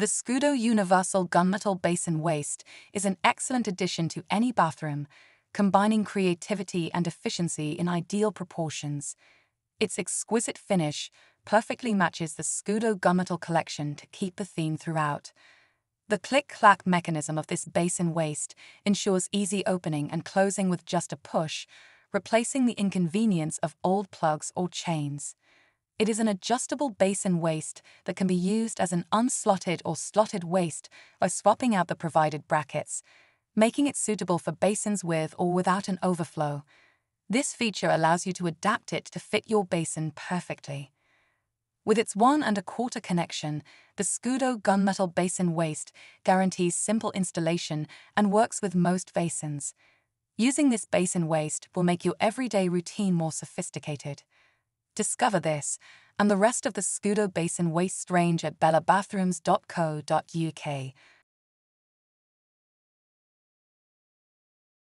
The Scudo Universal Gunmetal Basin Waste is an excellent addition to any bathroom, combining creativity and efficiency in ideal proportions. Its exquisite finish perfectly matches the Scudo Gunmetal collection to keep the theme throughout. The click-clack mechanism of this basin waste ensures easy opening and closing with just a push, replacing the inconvenience of old plugs or chains. It is an adjustable basin waste that can be used as an unslotted or slotted waste by swapping out the provided brackets, making it suitable for basins with or without an overflow. This feature allows you to adapt it to fit your basin perfectly. With its 1 1/4 connection, the Scudo Gunmetal Basin Waste guarantees simple installation and works with most basins. Using this basin waste will make your everyday routine more sophisticated. Discover this and the rest of the Scudo Basin Waste range at bellabathrooms.co.uk.